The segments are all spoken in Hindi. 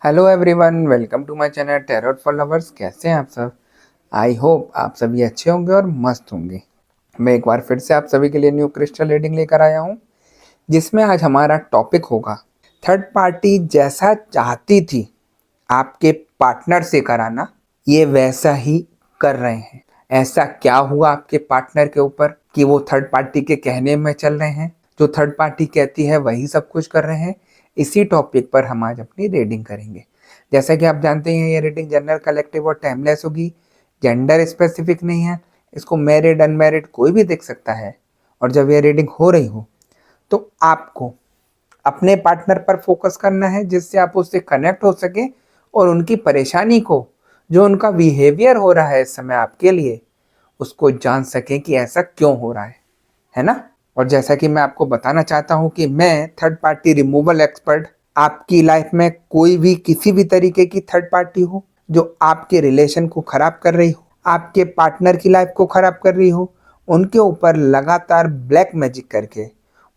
Hello everyone, welcome to my channel tarot for lovers. कैसे हैं आप सब? आई होप आप सभी अच्छे होंगे और मस्त होंगे। मैं एक बार फिर से आप सभी के लिए न्यू क्रिस्टल रीडिंग लेकर आया हूं, जिसमें आज हमारा टॉपिक होगा थर्ड पार्टी जैसा चाहती थी आपके पार्टनर से कराना, ये वैसा ही कर रहे हैं। ऐसा क्या हुआ आपके पार्टनर के ऊपर कि वो थर्ड पार्टी के कहने में चल रहे हैं? जो थर्ड पार्टी कहती है वही सब कुछ कर रहे हैं। इसी टॉपिक पर हम आज अपनी रीडिंग करेंगे। जैसा कि आप जानते हैं, ये रीडिंग जनरल, कलेक्टिव और टाइमलेस होगी। जेंडर स्पेसिफिक नहीं है। इसको मैरिड अनमैरिड कोई भी देख सकता है। और जब ये रीडिंग हो रही हो तो आपको अपने पार्टनर पर फोकस करना है, जिससे आप उससे कनेक्ट हो सके और उनकी परेशानी को, जो उनका बिहेवियर हो रहा है इस समय आपके लिए, उसको जान सकें कि ऐसा क्यों हो रहा है ना। और जैसा कि मैं आपको बताना चाहता हूं कि मैं थर्ड पार्टी रिमूवल एक्सपर्ट। आपकी लाइफ में कोई भी किसी भी तरीके की थर्ड पार्टी हो जो आपके रिलेशन को खराब कर रही हो, आपके पार्टनर की लाइफ को खराब कर रही हो, उनके ऊपर लगातार ब्लैक मैजिक करके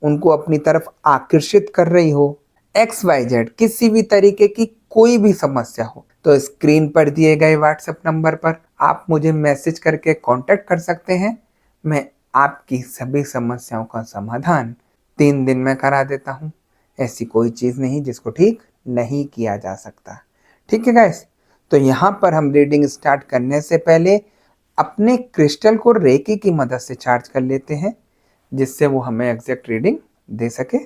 उनको अपनी तरफ आकर्षित कर रही हो, XYZ किसी भी तरीके की कोई भी समस्या हो, तो स्क्रीन पर दिए गए व्हाट्सएप नंबर पर आप मुझे मैसेज करके कांटेक्ट कर सकते हैं। मैं आपकी सभी समस्याओं का समाधान 3 दिन में करा देता हूँ। ऐसी कोई चीज़ नहीं जिसको ठीक नहीं किया जा सकता। ठीक है गाइस? तो यहाँ पर हम रीडिंग स्टार्ट करने से पहले अपने क्रिस्टल को रेकी की मदद से चार्ज कर लेते हैं, जिससे वो हमें एग्जैक्ट रीडिंग दे सके।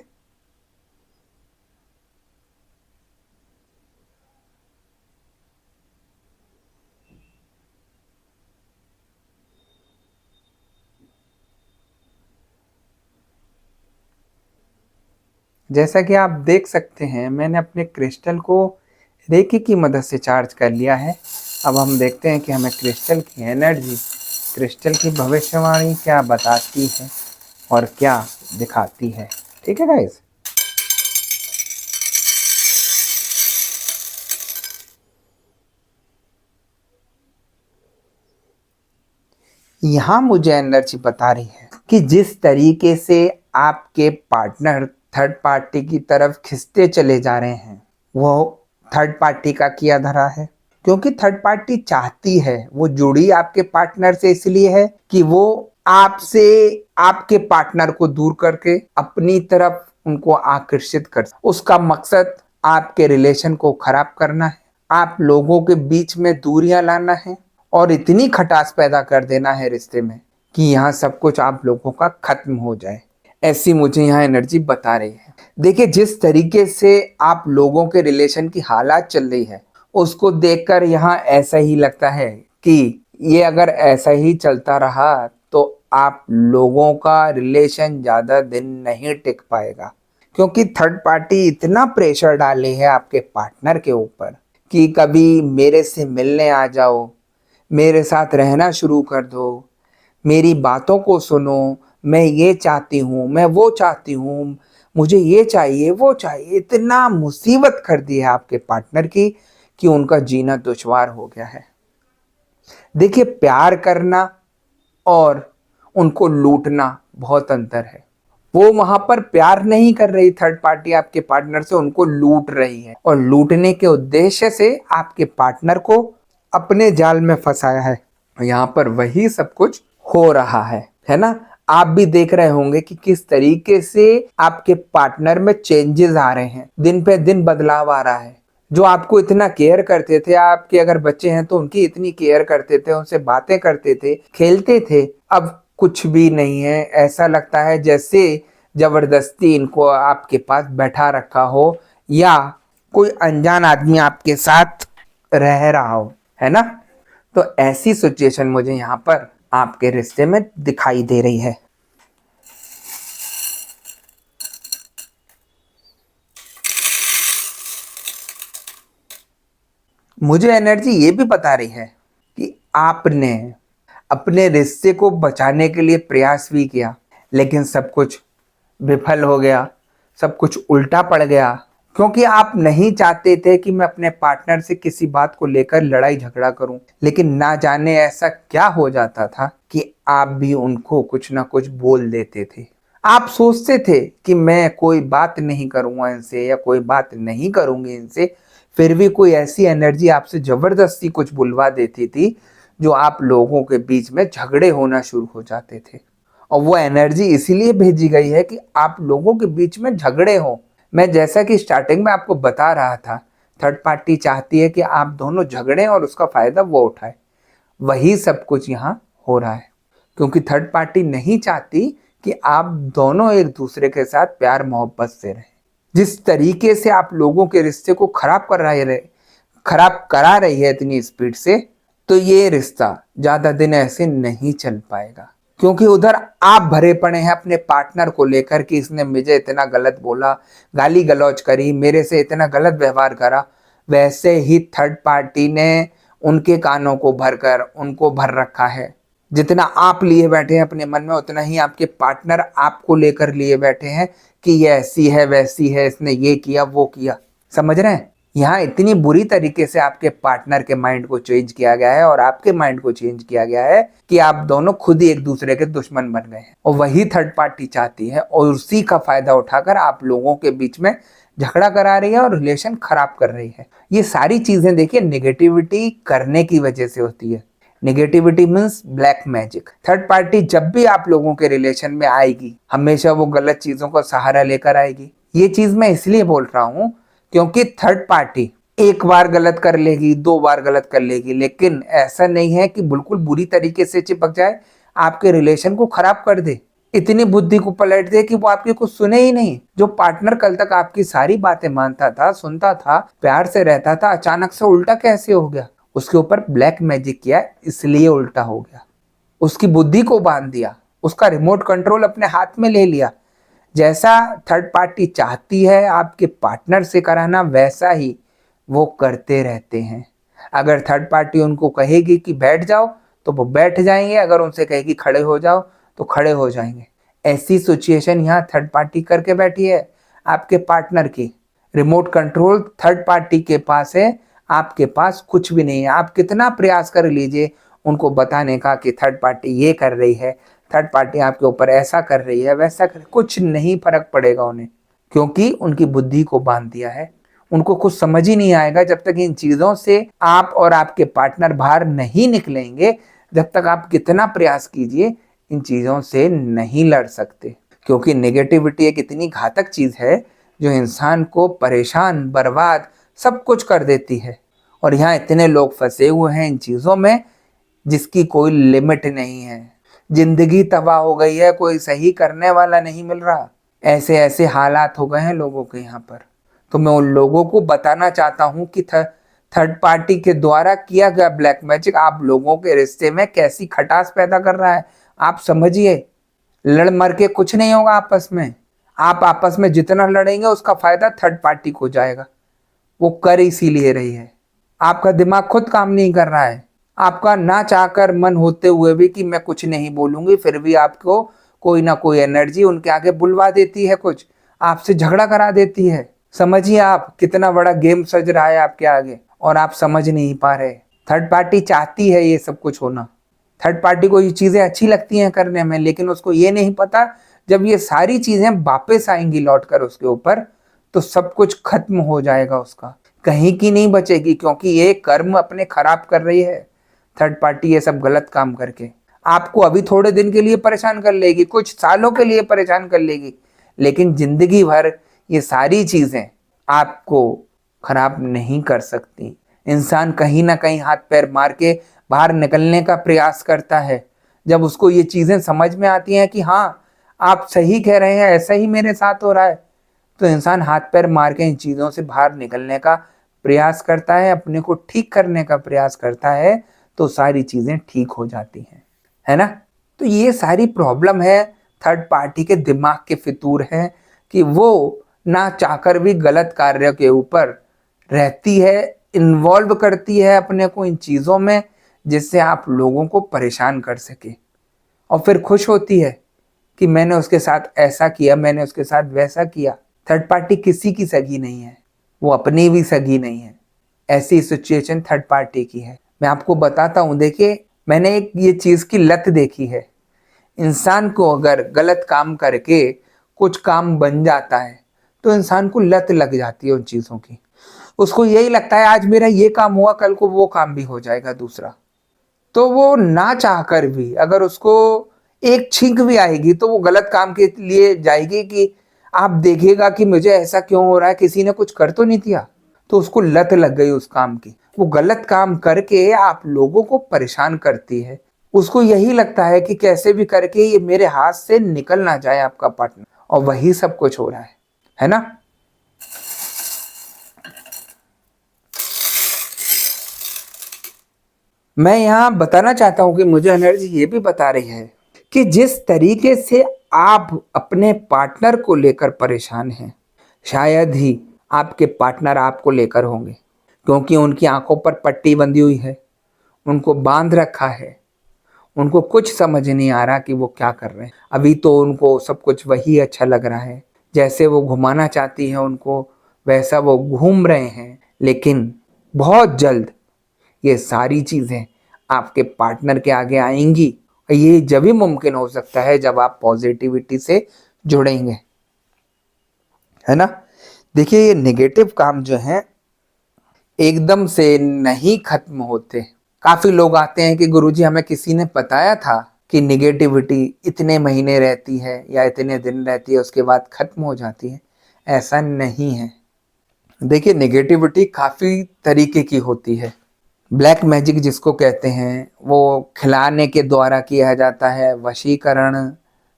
जैसा कि आप देख सकते हैं, मैंने अपने क्रिस्टल को रेकी की मदद से चार्ज कर लिया है। अब हम देखते हैं कि हमें क्रिस्टल की एनर्जी, क्रिस्टल की भविष्यवाणी क्या बताती है और क्या दिखाती है। ठीक है गाइस? यहाँ मुझे एनर्जी बता रही है कि जिस तरीके से आपके पार्टनर थर्ड पार्टी की तरफ खिंचते चले जा रहे हैं, वो थर्ड पार्टी का किया धरा है। क्योंकि थर्ड पार्टी चाहती है, वो जुड़ी आपके पार्टनर से इसलिए है कि वो आपसे, आपके पार्टनर को दूर करके अपनी तरफ उनको आकर्षित कर। उसका मकसद आपके रिलेशन को खराब करना है, आप लोगों के बीच में दूरियां लाना है और इतनी खटास पैदा कर देना है रिश्ते में कि यहाँ सब कुछ आप लोगों का खत्म हो जाए। ऐसी मुझे यहाँ एनर्जी बता रही है। देखिए, जिस तरीके से आप लोगों के रिलेशन की हालात चल रही है, उसको देखकर यहाँ ऐसा ही लगता है कि ये अगर ऐसा ही चलता रहा तो आप लोगों का रिलेशन ज्यादा दिन नहीं टिक पाएगा। क्योंकि थर्ड पार्टी इतना प्रेशर डाले है आपके पार्टनर के ऊपर कि कभी मेरे से मिलने आ जाओ, मेरे साथ रहना शुरू कर दो, मेरी बातों को सुनो, मैं ये चाहती हूँ, मैं वो चाहती हूँ, मुझे ये चाहिए वो चाहिए। इतना मुसीबत कर दी है आपके पार्टनर की कि उनका जीना दुश्वार हो गया है। देखिए, प्यार करना और उनको लूटना बहुत अंतर है। वो वहां पर प्यार नहीं कर रही थर्ड पार्टी आपके पार्टनर से, उनको लूट रही है और लूटने के उद्देश्य से आपके पार्टनर को अपने जाल में फंसाया है। यहाँ पर वही सब कुछ हो रहा है ना। आप भी देख रहे होंगे कि किस तरीके से आपके पार्टनर में चेंजेस आ रहे हैं, दिन पे दिन बदलाव आ रहा है। जो आपको इतना केयर करते थे, आपके अगर बच्चे हैं तो उनकी इतनी केयर करते थे, उनसे बातें करते थे, खेलते थे, अब कुछ भी नहीं है। ऐसा लगता है जैसे जबरदस्ती इनको आपके पास बैठा रखा हो या कोई अनजान आदमी आपके साथ रह रहा हो, है ना। तो ऐसी सिचुएशन मुझे यहाँ पर आपके रिश्ते में दिखाई दे रही है। मुझे एनर्जी ये भी बता रही है कि आपने अपने रिश्ते को बचाने के लिए प्रयास भी किया, लेकिन सब कुछ विफल हो गया, सब कुछ उल्टा पड़ गया। क्योंकि आप नहीं चाहते थे कि मैं अपने पार्टनर से किसी बात को लेकर लड़ाई झगड़ा करूं, लेकिन ना जाने ऐसा क्या हो जाता था कि आप भी उनको कुछ ना कुछ बोल देते थे। आप सोचते थे कि मैं कोई बात नहीं करूंगा इनसे या कोई बात नहीं करूंगी इनसे, फिर भी कोई ऐसी एनर्जी आपसे जबरदस्ती कुछ बुलवा देती थी जो आप लोगों के बीच में झगड़े होना शुरू हो जाते थे। और वो एनर्जी इसीलिए भेजी गई है कि आप लोगों के बीच में झगड़े हो। मैं जैसा कि स्टार्टिंग में आपको बता रहा था, थर्ड पार्टी चाहती है कि आप दोनों झगड़े और उसका फायदा वो उठाए। वही सब कुछ यहाँ हो रहा है, क्योंकि थर्ड पार्टी नहीं चाहती कि आप दोनों एक दूसरे के साथ प्यार मोहब्बत से रहें। जिस तरीके से आप लोगों के रिश्ते को खराब करा रही है इतनी स्पीड से, तो ये रिश्ता ज्यादा दिन ऐसे नहीं चल पाएगा। क्योंकि उधर आप भरे पड़े हैं अपने पार्टनर को लेकर कि इसने मुझे इतना गलत बोला, गाली गलौज करी, मेरे से इतना गलत व्यवहार करा। वैसे ही थर्ड पार्टी ने उनके कानों को भरकर उनको भर रखा है। जितना आप लिए बैठे हैं अपने मन में, उतना ही आपके पार्टनर आपको लेकर लिए बैठे हैं कि ये ऐसी है वैसी है, इसने ये किया वो किया। समझ रहे हैं? यहाँ इतनी बुरी तरीके से आपके पार्टनर के माइंड को चेंज किया गया है और आपके माइंड को चेंज किया गया है कि आप दोनों खुद ही एक दूसरे के दुश्मन बन गए हैं। और वही थर्ड पार्टी चाहती है और उसी का फायदा उठाकर आप लोगों के बीच में झगड़ा करा रही है और रिलेशन खराब कर रही है। ये सारी चीजें देखिए नेगेटिविटी करने की वजह से होती है। Negativity means black magic. Third party जब भी आप लोगों के रिलेशन में आएगी, हमेशा वो गलत चीजों का सहारा लेकर आएगी। ये चीज मैं इसलिए बोल रहा हूं क्योंकि थर्ड पार्टी एक बार गलत कर लेगी, 2 बार गलत कर लेगी, लेकिन ऐसा नहीं है कि बिल्कुल बुरी तरीके से चिपक जाए, आपके रिलेशन को खराब कर दे, इतनी बुद्धि को पलट दे कि वो आपकी कुछ सुने ही नहीं। जो पार्टनर कल तक आपकी सारी बातें मानता था, सुनता था, प्यार से रहता था, अचानक से उल्टा कैसे हो गया? उसके ऊपर ब्लैक मैजिक किया, इसलिए उल्टा हो गया। उसकी बुद्धि को बांध दिया, उसका रिमोट कंट्रोल अपने हाथ में ले लिया। जैसा थर्ड पार्टी चाहती है आपके पार्टनर से कराना, वैसा ही वो करते रहते हैं। अगर थर्ड पार्टी उनको कहेगी कि बैठ जाओ तो वो बैठ जाएंगे, अगर उनसे कहेगी खड़े हो जाओ तो खड़े हो जाएंगे। ऐसी सिचुएशन यहाँ थर्ड पार्टी करके बैठी है आपके पार्टनर की। रिमोट कंट्रोल थर्ड पार्टी के पास है, आपके पास कुछ भी नहीं है। आप कितना प्रयास कर लीजिए उनको बताने का कि थर्ड पार्टी ये कर रही है, थर्ड पार्टी आपके ऊपर ऐसा कर रही है, वैसा कर, कुछ नहीं फर्क पड़ेगा उन्हें, क्योंकि उनकी बुद्धि को बांध दिया है। उनको कुछ समझ ही नहीं आएगा जब तक इन चीजों से आप और आपके पार्टनर बाहर नहीं निकलेंगे। जब तक आप कितना प्रयास कीजिए, इन चीजों से नहीं लड़ सकते, क्योंकि नेगेटिविटी एक इतनी घातक चीज है जो इंसान को परेशान, बर्बाद, सब कुछ कर देती है। और यहाँ इतने लोग फंसे हुए हैं इन चीजों में जिसकी कोई लिमिट नहीं है। जिंदगी तबाह हो गई है, कोई सही करने वाला नहीं मिल रहा। ऐसे ऐसे हालात हो गए हैं लोगों के यहाँ पर। तो मैं उन लोगों को बताना चाहता हूँ कि थर्ड पार्टी के द्वारा किया गया ब्लैक मैजिक आप लोगों के रिश्ते में कैसी खटास पैदा कर रहा है। आप समझिए, लड़ मर के कुछ नहीं होगा आपस में। आप आपस में जितना लड़ेंगे उसका फायदा थर्ड पार्टी को जाएगा। वो कर इसीलिए रही है। आपका दिमाग खुद काम नहीं कर रहा है। आपका ना चाहकर मन होते हुए भी कि मैं कुछ नहीं बोलूंगी, फिर भी आपको कोई ना कोई एनर्जी उनके आगे बुलवा देती है, कुछ आपसे झगड़ा करा देती है। समझिए आप कितना बड़ा गेम सज रहा है आपके आगे और आप समझ नहीं पा रहे। थर्ड पार्टी चाहती है ये सब कुछ होना। थर्ड पार्टी को ये चीजें अच्छी लगती हैं करने में, लेकिन उसको ये नहीं पता जब ये सारी चीजें वापस आएंगी लौट कर उसके ऊपर, तो सब कुछ खत्म हो जाएगा, उसका कहीं की नहीं बचेगी। क्योंकि ये कर्म अपने खराब कर रही है थर्ड पार्टी, ये सब गलत काम करके आपको अभी थोड़े दिन के लिए परेशान कर लेगी, कुछ सालों के लिए परेशान कर लेगी, लेकिन जिंदगी भर ये सारी चीजें आपको खराब नहीं कर सकती। इंसान कहीं ना कहीं हाथ पैर मार के बाहर निकलने का प्रयास करता है। जब उसको ये चीजें समझ में आती हैं कि हाँ आप सही कह रहे हैं, ऐसा ही मेरे साथ हो रहा है, तो इंसान हाथ पैर मार के इन चीजों से बाहर निकलने का प्रयास करता है, अपने को ठीक करने का प्रयास करता है, तो सारी चीजें ठीक हो जाती हैं, है ना। तो ये सारी प्रॉब्लम है थर्ड पार्टी के दिमाग के फितूर है कि वो ना चाहकर भी गलत कार्य के ऊपर रहती है, इन्वॉल्व करती है अपने को इन चीजों में, जिससे आप लोगों को परेशान कर सके। और फिर खुश होती है कि मैंने उसके साथ ऐसा किया, मैंने उसके साथ वैसा किया। थर्ड पार्टी किसी की सगी नहीं है, वो अपनी भी सगी नहीं है। ऐसी सिचुएशन थर्ड पार्टी की है। मैं आपको बताता हूँ, देखिए मैंने एक ये चीज की लत देखी है। इंसान को अगर गलत काम करके कुछ काम बन जाता है तो इंसान को लत लग जाती है उन चीजों की। उसको यही लगता है आज मेरा ये काम हुआ, कल को वो काम भी हो जाएगा दूसरा। तो वो ना चाह कर भी अगर उसको एक छींक भी आएगी तो वो गलत काम के लिए जाएगी कि आप देखिएगा कि मुझे ऐसा क्यों हो रहा है, किसी ने कुछ कर तो नहीं दिया। तो उसको लत लग गई उस काम की, वो गलत काम करके आप लोगों को परेशान करती है। उसको यही लगता है कि कैसे भी करके ये मेरे हाथ से निकल ना जाए आपका पार्टनर, और वही सब कुछ हो रहा है ना। मैं यहाँ बताना चाहता हूँ कि मुझे एनर्जी ये भी बता रही है कि जिस तरीके से आप अपने पार्टनर को लेकर परेशान हैं, शायद ही आपके पार्टनर आपको लेकर होंगे, क्योंकि उनकी आंखों पर पट्टी बंधी हुई है, उनको बांध रखा है, उनको कुछ समझ नहीं आ रहा कि वो क्या कर रहे हैं। अभी तो उनको सब कुछ वही अच्छा लग रहा है, जैसे वो घुमाना चाहती है उनको वैसा वो घूम रहे हैं। लेकिन बहुत जल्द ये सारी चीज़ें आपके पार्टनर के आगे आएंगी। ये जब भी मुमकिन हो सकता है जब आप पॉजिटिविटी से जुड़ेंगे, है ना। देखिए ये नेगेटिव काम जो है एकदम से नहीं खत्म होते। काफी लोग आते हैं कि गुरुजी हमें किसी ने बताया था कि नेगेटिविटी इतने महीने रहती है या इतने दिन रहती है, उसके बाद खत्म हो जाती है। ऐसा नहीं है। देखिए नेगेटिविटी काफी तरीके की होती है। ब्लैक मैजिक जिसको कहते हैं वो खिलाने के द्वारा किया जाता है, वशीकरण,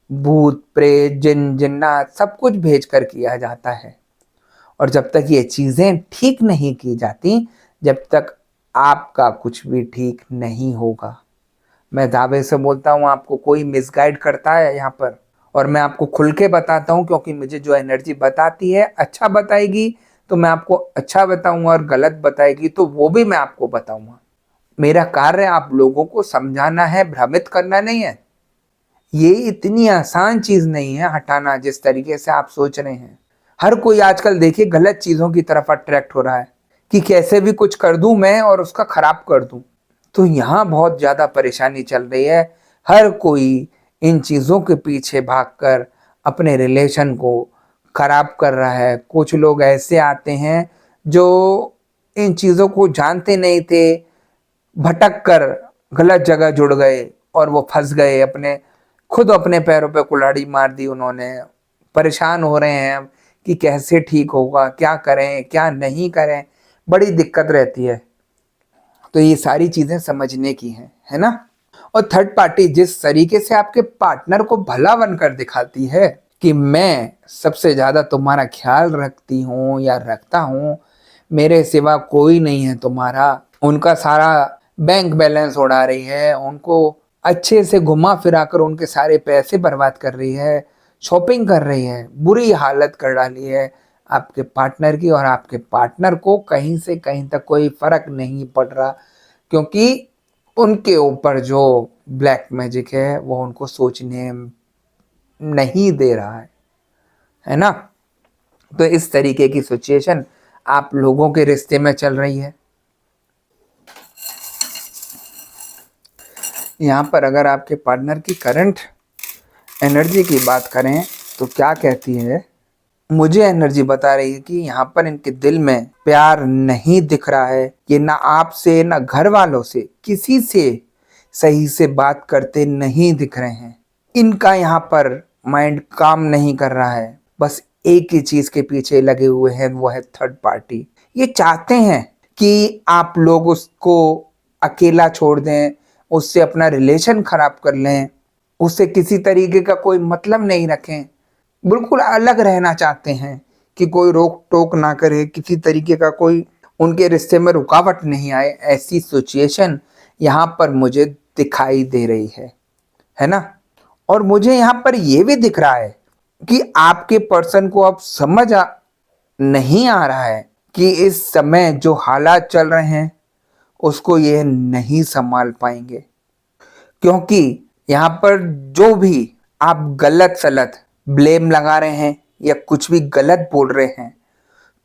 भूत प्रेत जिन जिन्नात सब कुछ भेजकर किया जाता है। और जब तक ये चीजें ठीक नहीं की जाती, जब तक आपका कुछ भी ठीक नहीं होगा। मैं दावे से बोलता हूँ आपको कोई मिसगाइड करता है यहाँ पर, और मैं आपको खुल के बताता हूँ, क्योंकि मुझे जो एनर्जी बताती है अच्छा बताएगी तो मैं आपको अच्छा बताऊंगा, और गलत बताएगी तो वो भी मैं आपको बताऊंगा। मेरा कार्य आप लोगों को समझाना है, भ्रमित करना नहीं है। ये इतनी आसान चीज नहीं है हटाना जिस तरीके से आप सोच रहे हैं। हर कोई आजकल देखिए गलत चीजों की तरफ अट्रैक्ट हो रहा है कि कैसे भी कुछ कर दूं मैं और उसका खराब कर दूं। तो यहाँ बहुत ज्यादा परेशानी चल रही है। हर कोई इन चीजों के पीछे भागकर अपने रिलेशन को खराब कर रहा है। कुछ लोग ऐसे आते हैं जो इन चीजों को जानते नहीं थे, भटक कर गलत जगह जुड़ गए और वो फंस गए, अपने खुद अपने पैरों पे कुल्हाड़ी मार दी उन्होंने। परेशान हो रहे हैं कि कैसे ठीक होगा, क्या करें क्या नहीं करें, बड़ी दिक्कत रहती है। तो ये सारी चीजें समझने की हैं, है ना। और थर्ड पार्टी जिस तरीके से आपके पार्टनर को भला बनकर दिखाती है कि मैं सबसे ज्यादा तुम्हारा ख्याल रखती हूँ या रखता हूँ, मेरे सिवा कोई नहीं है तुम्हारा, उनका सारा बैंक बैलेंस उड़ा रही है, उनको अच्छे से घुमा फिरा कर उनके सारे पैसे बर्बाद कर रही है, शॉपिंग कर रही है, बुरी हालत कर डाली है आपके पार्टनर की। और आपके पार्टनर को कहीं से कहीं तक कोई फर्क नहीं पड़ रहा, क्योंकि उनके ऊपर जो ब्लैक मैजिक है वो उनको सोचने नहीं दे रहा है ना। तो इस तरीके की सिचुएशन आप लोगों के रिश्ते में चल रही है। यहाँ पर अगर आपके पार्टनर की करंट एनर्जी की बात करें तो क्या कहती है, मुझे एनर्जी बता रही है कि यहाँ पर इनके दिल में प्यार नहीं दिख रहा है। ये ना आपसे ना घर वालों से किसी से सही से बात करते नहीं दिख रहे हैं। इनका यहाँ पर माइंड काम नहीं कर रहा है, बस एक ही चीज के पीछे लगे हुए हैं, वो है थर्ड पार्टी। ये चाहते हैं कि आप लोग उसको अकेला छोड़ दें, उससे अपना रिलेशन खराब कर लें, उससे किसी तरीके का कोई मतलब नहीं रखें, बिल्कुल अलग रहना चाहते हैं कि कोई रोक टोक ना करे, किसी तरीके का कोई उनके रिश्ते में रुकावट नहीं आए। ऐसी सिचुएशन यहाँ पर मुझे दिखाई दे रही है ना। और मुझे यहाँ पर यह भी दिख रहा है कि आपके पर्सन को अब नहीं आ रहा है कि इस समय जो हालात चल रहे हैं उसको ये नहीं संभाल पाएंगे, क्योंकि यहाँ पर जो भी आप गलत सलत ब्लेम लगा रहे हैं या कुछ भी गलत बोल रहे हैं,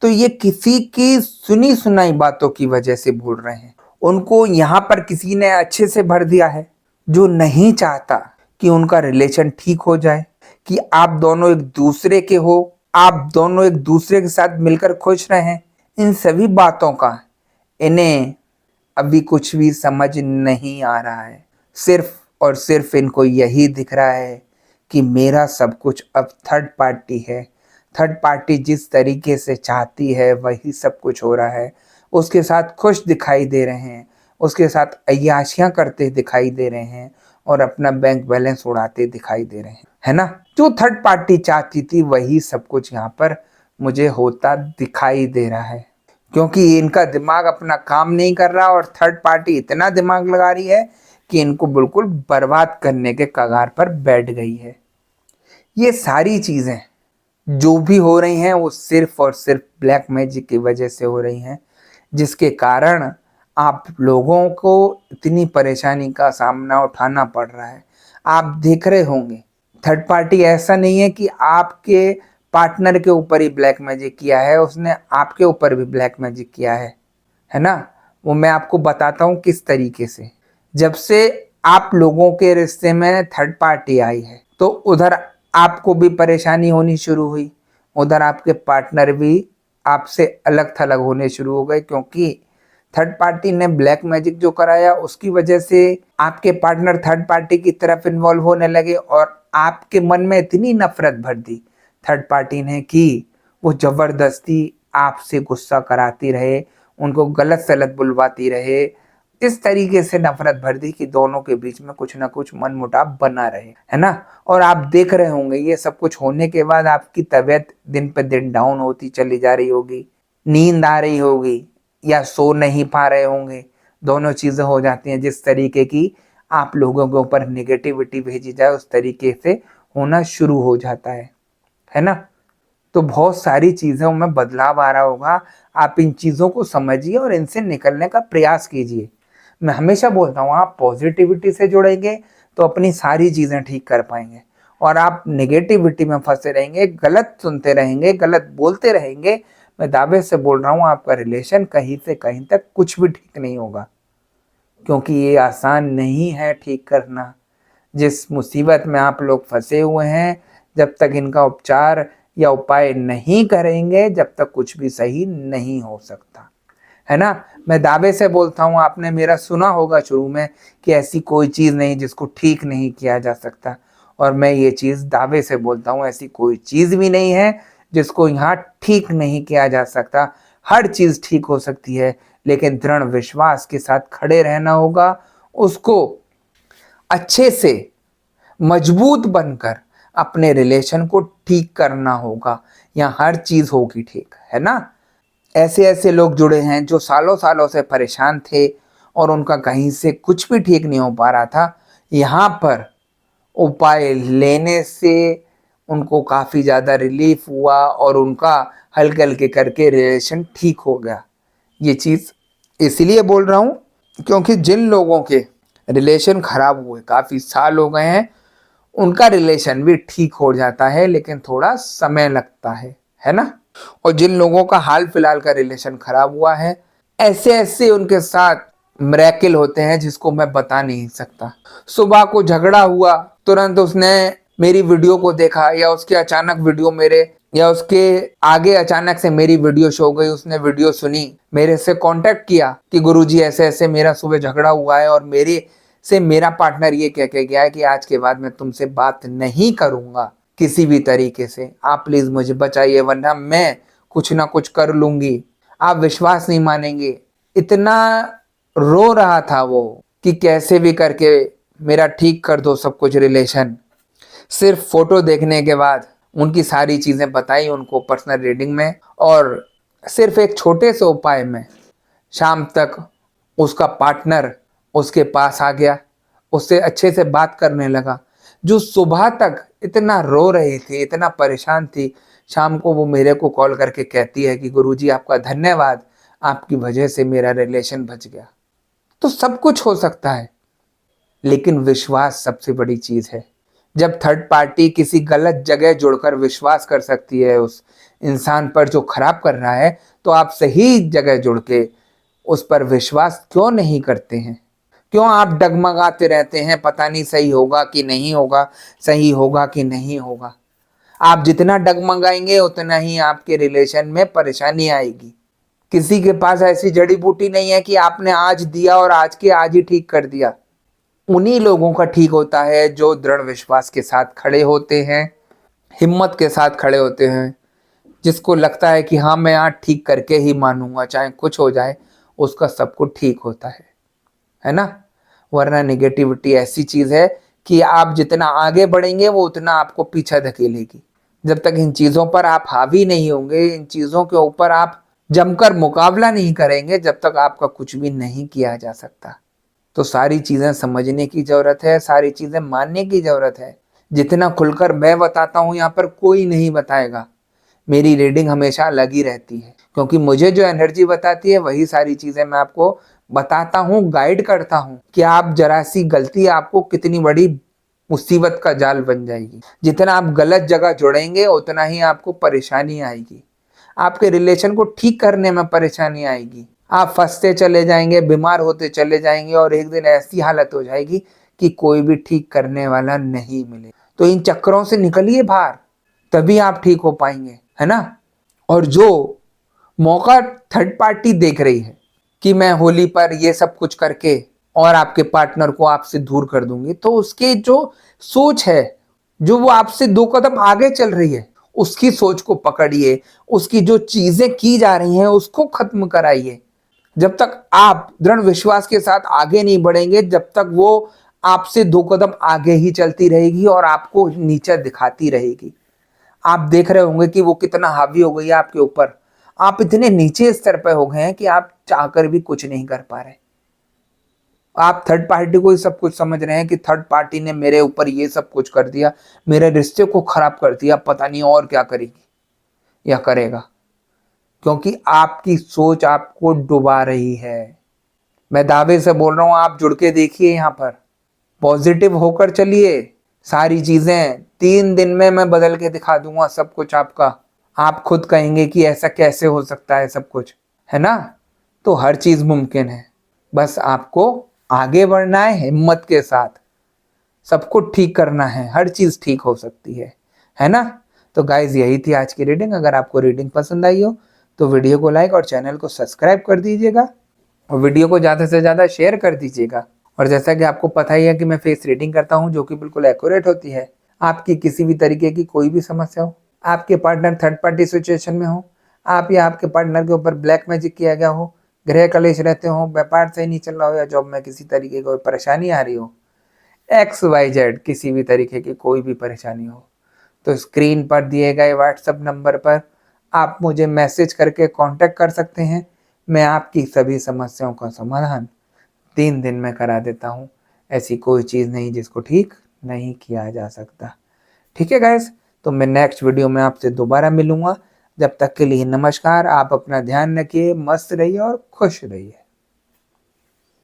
तो ये किसी की सुनी सुनाई बातों की वजह से बोल रहे हैं। उनको यहाँ पर किसी ने अच्छे से भर दिया है जो नहीं चाहता कि उनका रिलेशन ठीक हो जाए, कि आप दोनों एक दूसरे के हो, आप दोनों एक दूसरे के साथ मिलकर खुश रहें। इन सभी बातों का इन्हें अभी कुछ भी समझ नहीं आ रहा है। सिर्फ और सिर्फ इनको यही दिख रहा है कि मेरा सब कुछ अब थर्ड पार्टी है। थर्ड पार्टी जिस तरीके से चाहती है वही सब कुछ हो रहा है। उसके साथ खुश दिखाई दे रहे हैं, उसके साथ अय्याशियां करते दिखाई दे रहे हैं और अपना बैंक बैलेंस उड़ाते दिखाई दे रहे हैं, है ना। जो थर्ड पार्टी चाहती थी वही सब कुछ यहाँ पर मुझे होता दिखाई दे रहा है, क्योंकि इनका दिमाग अपना काम नहीं कर रहा और थर्ड पार्टी इतना दिमाग लगा रही है कि इनको बिल्कुल बर्बाद करने के कगार पर बैठ गई है। ये सारी चीजें जो भी हो रही हैं वो सिर्फ और सिर्फ ब्लैक मैजिक की वजह से हो रही हैं, जिसके कारण आप लोगों को इतनी परेशानी का सामना उठाना पड़ रहा है। आप देख रहे होंगे थर्ड पार्टी ऐसा नहीं है कि आपके पार्टनर के ऊपर ही ब्लैक मैजिक किया है, उसने आपके ऊपर भी ब्लैक मैजिक किया है ना। वो मैं आपको बताता हूँ किस तरीके से। जब से आप लोगों के रिश्ते में थर्ड पार्टी आई है तो उधर आपको भी परेशानी होनी शुरू हुई, उधर आपके पार्टनर भी आपसे अलग थलग होने शुरू हो गए, क्योंकि थर्ड पार्टी ने ब्लैक मैजिक जो कराया उसकी वजह से आपके पार्टनर थर्ड पार्टी की तरफ इन्वॉल्व होने लगे और आपके मन में इतनी नफरत भर दी थर्ड पार्टी ने कि वो जबरदस्ती आपसे गुस्सा कराती रहे, उनको गलत सलत बुलवाती रहे, इस तरीके से नफरत भर दी कि दोनों के बीच में कुछ ना कुछ मनमुटाव बना रहे, है ना। और आप देख रहे होंगे ये सब कुछ होने के बाद आपकी तबीयत दिन पे दिन डाउन होती चली जा रही होगी, नींद आ रही होगी या सो नहीं पा रहे होंगे। दोनों चीजें हो जाती हैं। जिस तरीके की आप लोगों के ऊपर निगेटिविटी भेजी जाए उस तरीके से होना शुरू हो जाता है ना। तो बहुत सारी चीजों में बदलाव आ रहा होगा। आप इन चीजों को समझिए और इनसे निकलने का प्रयास कीजिए। मैं हमेशा बोलता हूँ आप पॉजिटिविटी से जुड़ेंगे तो अपनी सारी चीजें ठीक कर पाएंगे, और आप नेगेटिविटी में फंसे रहेंगे, गलत सुनते रहेंगे, गलत बोलते रहेंगे, मैं दावे से बोल रहा हूँ आपका रिलेशन कहीं से कहीं तक कुछ भी ठीक नहीं होगा, क्योंकि ये आसान नहीं है ठीक करना। जिस मुसीबत में आप लोग फंसे हुए हैं, जब तक इनका उपचार या उपाय नहीं करेंगे जब तक कुछ भी सही नहीं हो सकता, है ना। मैं दावे से बोलता हूँ, आपने मेरा सुना होगा शुरू में कि ऐसी कोई चीज़ नहीं जिसको ठीक नहीं किया जा सकता, और मैं ये चीज़ दावे से बोलता हूँ ऐसी कोई चीज़ भी नहीं है जिसको यहाँ ठीक नहीं किया जा सकता। हर चीज़ ठीक हो सकती है, लेकिन दृढ़ विश्वास के साथ खड़े रहना होगा, उसको अच्छे से मजबूत बनकर अपने रिलेशन को ठीक करना होगा, यहाँ हर चीज़ होगी ठीक, है ना। ऐसे ऐसे लोग जुड़े हैं जो सालों सालों से परेशान थे और उनका कहीं से कुछ भी ठीक नहीं हो पा रहा था। यहाँ पर उपाय लेने से उनको काफ़ी ज़्यादा रिलीफ हुआ और उनका हल्के हल्के करके रिलेशन ठीक हो गया। ये चीज़ इसलिए बोल रहा हूँ क्योंकि जिन लोगों के रिलेशन खराब हुए काफ़ी साल हो गए हैं उनका रिलेशन भी ठीक हो जाता है, लेकिन थोड़ा समय लगता है ना। और जिन लोगों का हाल फिलहाल का रिलेशन खराब हुआ है, ऐसे ऐसे उनके साथ मिरेकल होते हैं जिसको मैं बता नहीं सकता। सुबह को झगड़ा हुआ, तुरंत उसने मेरी वीडियो को देखा, या उसके अचानक वीडियो मेरे, या उसके आगे अचानक से मेरी वीडियो शो गई, उसने वीडियो सुनी, मेरे से कांटेक्ट किया कि गुरुजी ऐसे ऐसे मेरा सुबह झगड़ा हुआ है और मेरे से मेरा पार्टनर ये कह के गया है कि आज के बाद मैं तुमसे बात नहीं करूंगा किसी भी तरीके से, आप प्लीज मुझे बचाइए वरना मैं कुछ ना कुछ कर लूंगी। आप विश्वास नहीं मानेंगे, इतना रो रहा था वो कि कैसे भी करके मेरा ठीक कर दो सब कुछ रिलेशन। सिर्फ फोटो देखने के बाद उनकी सारी चीजें बताई उनको पर्सनल रीडिंग में, और सिर्फ एक छोटे से उपाय में शाम तक उसका पार्टनर उसके पास आ गया, उससे अच्छे से बात करने लगा। जो सुबह तक इतना रो रही थी, इतना परेशान थी, शाम को वो मेरे को कॉल करके कहती है कि गुरुजी आपका धन्यवाद, आपकी वजह से मेरा रिलेशन बच गया। तो सब कुछ हो सकता है, लेकिन विश्वास सबसे बड़ी चीज है। जब थर्ड पार्टी किसी गलत जगह जुड़कर विश्वास कर सकती है उस इंसान पर जो खराब कर रहा है, तो आप सही जगह जुड़ के उस पर विश्वास क्यों नहीं करते हैं? क्यों आप डगमगाते रहते हैं, पता नहीं सही होगा कि नहीं होगा, सही होगा कि नहीं होगा। आप जितना डगमगाएंगे उतना ही आपके रिलेशन में परेशानी आएगी। किसी के पास ऐसी जड़ी बूटी नहीं है कि आपने आज दिया और आज के आज ही ठीक कर दिया। उन्हीं लोगों का ठीक होता है जो दृढ़ विश्वास के साथ खड़े होते हैं, हिम्मत के साथ खड़े होते हैं, जिसको लगता है कि हाँ मैं आज ठीक करके ही मानूंगा, चाहे कुछ हो जाए उसका सब कुछ ठीक होता है ना। वरना नेगेटिविटी ऐसी चीज है कि आप जितना आगे बढ़ेंगे वो उतना आपको पीछे धकेलेगी। जब तक इन चीजों पर आप हावी नहीं होंगे, इन चीजों के ऊपर आप जमकर मुकाबला नहीं करेंगे, जब तक आपका कुछ भी नहीं किया जा सकता। तो सारी चीजें समझने की जरूरत है, सारी चीजें मानने की जरूरत है। जितना खुलकर मैं बताता हूं यहाँ पर कोई नहीं बताएगा। मेरी रीडिंग हमेशा अलग ही रहती है, क्योंकि मुझे जो एनर्जी बताती है वही सारी चीजें मैं आपको बताता हूँ, गाइड करता हूँ कि आप जरा सी गलती आपको कितनी बड़ी मुसीबत का जाल बन जाएगी। जितना आप गलत जगह जुड़ेंगे उतना ही आपको परेशानी आएगी, आपके रिलेशन को ठीक करने में परेशानी आएगी। आप फंसते चले जाएंगे, बीमार होते चले जाएंगे और एक दिन ऐसी हालत हो जाएगी कि कोई भी ठीक करने वाला नहीं मिले। तो इन चक्करों से निकलिए बाहर, तभी आप ठीक हो पाएंगे, है ना। और जो मौका थर्ड पार्टी देख रही है कि मैं होली पर ये सब कुछ करके और आपके पार्टनर को आपसे दूर कर दूंगी, तो उसके जो सोच है, जो वो आपसे 2 कदम आगे चल रही है, उसकी सोच को पकड़िए, उसकी जो चीजें की जा रही हैं उसको खत्म कराइए। जब तक आप दृढ़ विश्वास के साथ आगे नहीं बढ़ेंगे, जब तक वो आपसे 2 कदम आगे ही चलती रहेगी और आपको नीचे दिखाती रहेगी। आप देख रहे होंगे कि वो कितना हावी हो गई है आपके ऊपर। आप इतने नीचे स्तर पर हो गए हैं कि आप चाहकर भी कुछ नहीं कर पा रहे। आप थर्ड पार्टी को ही सब कुछ समझ रहे हैं कि थर्ड पार्टी ने मेरे ऊपर ये सब कुछ कर दिया, मेरे रिश्ते को खराब कर दिया, पता नहीं और क्या करेगी या करेगा। क्योंकि आपकी सोच आपको डुबा रही है। मैं दावे से बोल रहा हूं, आप जुड़ के देखिए, यहां पर पॉजिटिव होकर चलिए। सारी चीजें 3 दिन में मैं बदल के दिखा दूंगा सब कुछ आपका। आप खुद कहेंगे कि ऐसा कैसे हो सकता है सब कुछ, है ना। तो हर चीज मुमकिन है, बस आपको आगे बढ़ना है हिम्मत के साथ। सब कुछ ठीक करना है, हर चीज ठीक हो सकती है ना। तो गाइज यही थी आज की रीडिंग। अगर आपको रीडिंग पसंद आई हो तो वीडियो को लाइक और चैनल को सब्सक्राइब कर दीजिएगा और वीडियो को ज़्यादा से ज़्यादा शेयर कर दीजिएगा। और जैसा कि आपको पता ही है कि मैं फेस रीडिंग करता हूं जो कि बिल्कुल एक्यूरेट होती है। आपकी किसी भी तरीके की कोई भी समस्या हो, आपके पार्टनर थर्ड पार्टी सिचुएशन में हो, आप या आपके पार्टनर के ऊपर ब्लैक मैजिक किया गया हो, गृह कलेश रहते हो, व्यापार सही नहीं चल रहा हो या जॉब में किसी तरीके की कोई परेशानी आ रही हो, XYZ किसी भी तरीके की कोई भी परेशानी हो, तो स्क्रीन पर दिए गए व्हाट्सएप नंबर पर आप मुझे मैसेज करके कांटेक्ट कर सकते हैं। मैं आपकी सभी समस्याओं का समाधान 3 दिन में करा देता हूँ। ऐसी कोई चीज़ नहीं जिसको ठीक नहीं किया जा सकता। ठीक है गाइस, तो मैं नेक्स्ट वीडियो में आपसे दोबारा मिलूंगा। जब तक के लिए नमस्कार। आप अपना ध्यान रखिए, मस्त रहिए और खुश रहिए।